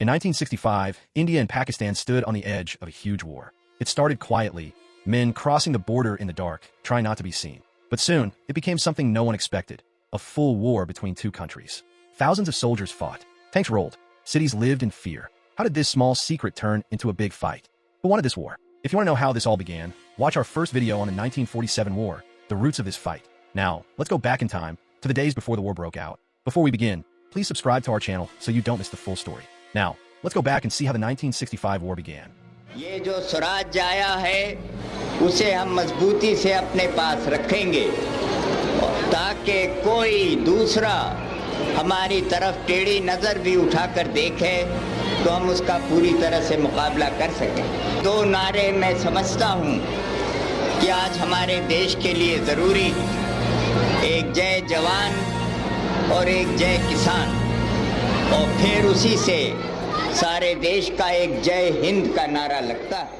In 1965, India and Pakistan stood on the edge of a huge war. It started quietly, men crossing the border in the dark, trying not to be seen. But soon, it became something no one expected, a full war between two countries. Thousands of soldiers fought. Tanks rolled. Cities lived in fear. How did this small secret turn into a big fight? Who wanted this war? If you want to know how this all began, watch our first video on the 1947 war, the roots of this fight. Now, let's go back in time to the days before the war broke out. Before we begin, please subscribe to our channel so you don't miss the full story. Now, let's go back and see how the 1965 war began. ये जो स्वराज आया है उसे हम मजबूती से अपने पास रखेंगे ताकि कोई दूसरा हमारी तरफ टेढ़ी नज़र भी उठाकर देखे तो हम उसका पूरी तरह से मुकाबला कर सकें। दो नारे मैं समझता हूँ कि आज हमारे देश के लिए ज़रूरी एक जय जवान और एक जय किसान और फिर उसी से सारे देश का एक जय हिंद का नारा लगता है।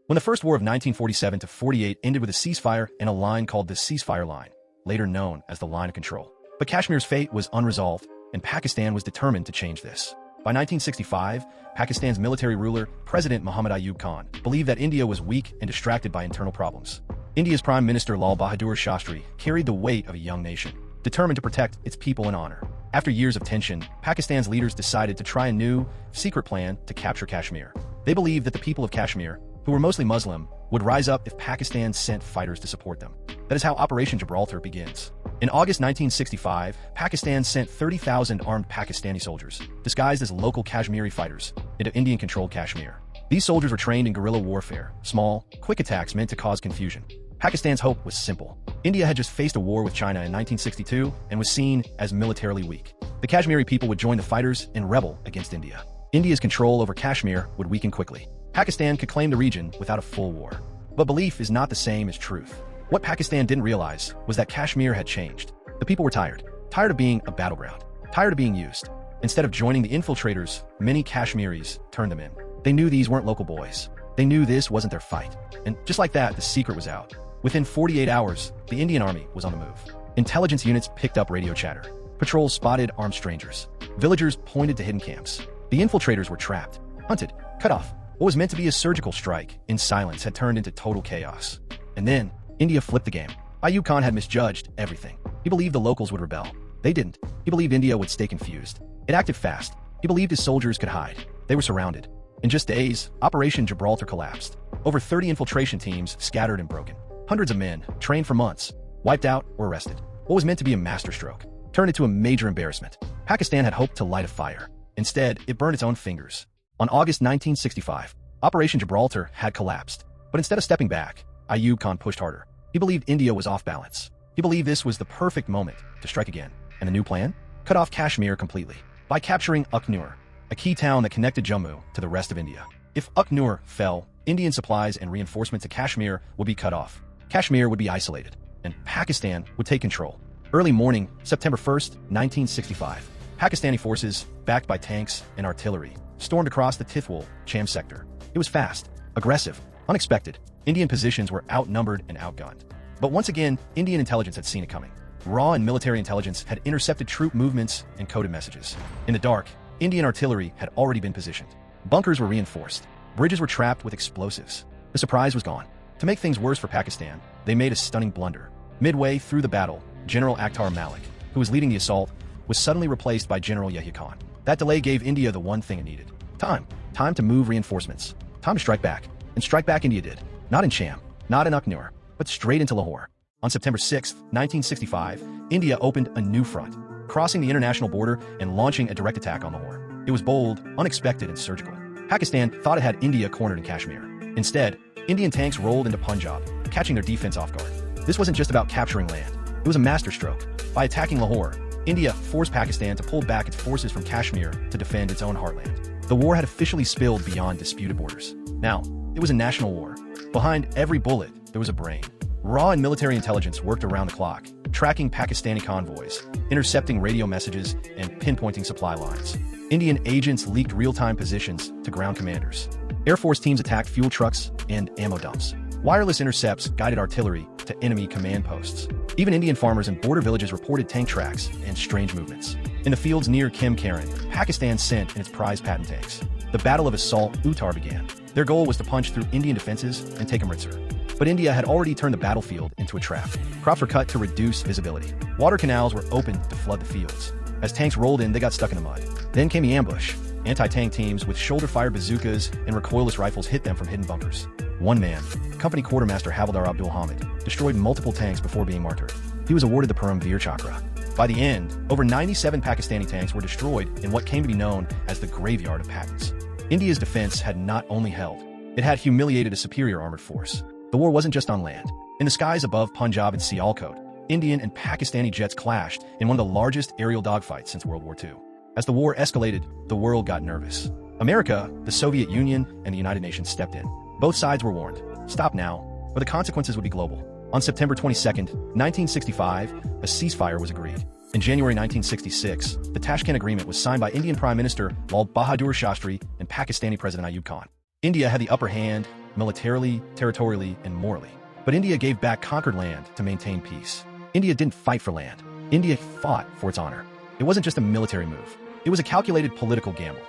When the First War of 1947 to 48 ended with a ceasefire and a line called the Ceasefire Line, later known as the Line of Control. But Kashmir's fate was unresolved, and Pakistan was determined to change this. By 1965, Pakistan's military ruler, President Muhammad Ayub Khan, believed that India was weak and distracted by internal problems. India's Prime Minister Lal Bahadur Shastri carried the weight of a young nation, determined to protect its people and honor. After years of tension, Pakistan's leaders decided to try a new, secret plan to capture Kashmir. They believed that the people of Kashmir, who were mostly Muslim, would rise up if Pakistan sent fighters to support them. That is how Operation Gibraltar begins. In August 1965, Pakistan sent 30,000 armed Pakistani soldiers, disguised as local Kashmiri fighters, into Indian-controlled Kashmir. These soldiers were trained in guerrilla warfare, small, quick attacks meant to cause confusion. Pakistan's hope was simple. India had just faced a war with China in 1962 and was seen as militarily weak. The Kashmiri people would join the fighters and rebel against India. India's control over Kashmir would weaken quickly. Pakistan could claim the region without a full war. But belief is not the same as truth. What Pakistan didn't realize was that Kashmir had changed. The people were tired of being a battleground, tired of being used. Instead of joining the infiltrators, many Kashmiris turned them in. They knew these weren't local boys. They knew this wasn't their fight. And just like that, the secret was out. Within 48 hours, the Indian army was on the move. Intelligence units picked up radio chatter. Patrols spotted armed strangers. Villagers pointed to hidden camps. The infiltrators were trapped, hunted, cut off. What was meant to be a surgical strike in silence had turned into total chaos. And then, India flipped the game. Ayub Khan had misjudged everything. He believed the locals would rebel. They didn't. He believed India would stay confused. It acted fast. He believed his soldiers could hide. They were surrounded. In just days, Operation Gibraltar collapsed. Over 30 infiltration teams scattered and broken. Hundreds of men, trained for months, wiped out or arrested. What was meant to be a masterstroke turned into a major embarrassment. Pakistan had hoped to light a fire. Instead, it burned its own fingers. On August 1965, Operation Gibraltar had collapsed. But instead of stepping back, Ayub Khan pushed harder. He believed India was off balance. He believed this was the perfect moment to strike again. And the new plan? Cut off Kashmir completely by capturing Ukhnur, a key town that connected Jammu to the rest of India. If Ukhnur fell, Indian supplies and reinforcement to Kashmir would be cut off. Kashmir would be isolated, and Pakistan would take control. Early morning, September 1st, 1965, Pakistani forces, backed by tanks and artillery, stormed across the Tithwal-Cham sector. It was fast, aggressive, unexpected. Indian positions were outnumbered and outgunned. But once again, Indian intelligence had seen it coming. Raw and military intelligence had intercepted troop movements and coded messages. In the dark, Indian artillery had already been positioned. Bunkers were reinforced. Bridges were trapped with explosives. The surprise was gone. To make things worse for Pakistan, they made a stunning blunder. Midway through the battle, General Akhtar Malik, who was leading the assault, was suddenly replaced by General Yahya Khan. That delay gave India the one thing it needed. Time. Time to move reinforcements. Time to strike back. And strike back India did. Not in Cham, not in Ukhnur, but straight into Lahore. On September 6, 1965, India opened a new front, crossing the international border and launching a direct attack on Lahore. It was bold, unexpected, and surgical. Pakistan thought it had India cornered in Kashmir. Instead, Indian tanks rolled into Punjab, catching their defense off guard. This wasn't just about capturing land. It was a masterstroke. By attacking Lahore, India forced Pakistan to pull back its forces from Kashmir to defend its own heartland. The war had officially spilled beyond disputed borders. Now, it was a national war. Behind every bullet, there was a brain. Raw and military intelligence worked around the clock, tracking Pakistani convoys, intercepting radio messages, and pinpointing supply lines. Indian agents leaked real-time positions to ground commanders. Air Force teams attacked fuel trucks and ammo dumps. Wireless intercepts guided artillery to enemy command posts. Even Indian farmers in border villages reported tank tracks and strange movements. In the fields near Kashmir, Pakistan sent in its prize Patton tanks. The Battle of Asal Uttar began. Their goal was to punch through Indian defenses and take Amritsar. But India had already turned the battlefield into a trap. Crops were cut to reduce visibility. Water canals were opened to flood the fields. As tanks rolled in, they got stuck in the mud. Then came the ambush. Anti-tank teams with shoulder-fire bazookas and recoilless rifles hit them from hidden bunkers. One man, Company Quartermaster Havildar Abdul Hamid, destroyed multiple tanks before being martyred. He was awarded the Param Veer Chakra. By the end, over 97 Pakistani tanks were destroyed in what came to be known as the Graveyard of Patton Tanks. India's defense had not only held, it had humiliated a superior armored force. The war wasn't just on land. In the skies above Punjab and Sialkot, Indian and Pakistani jets clashed in one of the largest aerial dogfights since World War II. As the war escalated, the world got nervous. America, the Soviet Union, and the United Nations stepped in. Both sides were warned, stop now, or the consequences would be global. On September 22, 1965, a ceasefire was agreed. In January 1966, the Tashkent Agreement was signed by Indian Prime Minister Lal Bahadur Shastri and Pakistani President Ayub Khan. India had the upper hand, militarily, territorially, and morally. But India gave back conquered land to maintain peace. India didn't fight for land. India fought for its honor. It wasn't just a military move. It was a calculated political gamble.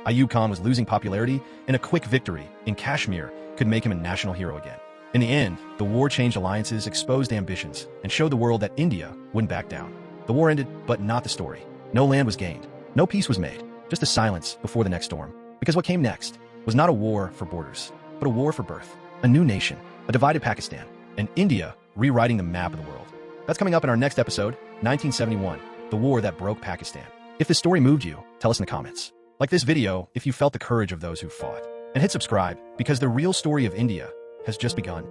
Ayub Khan was losing popularity, and a quick victory in Kashmir could make him a national hero again. In the end, the war changed alliances, exposed ambitions, and showed the world that India wouldn't back down. The war ended, but not the story. No land was gained. No peace was made. Just a silence before the next storm. Because what came next was not a war for borders, but a war for birth. A new nation, a divided Pakistan, and India rewriting the map of the world. That's coming up in our next episode, 1971, the war that broke Pakistan. If this story moved you, tell us in the comments. Like this video if you felt the courage of those who fought. And hit subscribe, because the real story of India has just begun.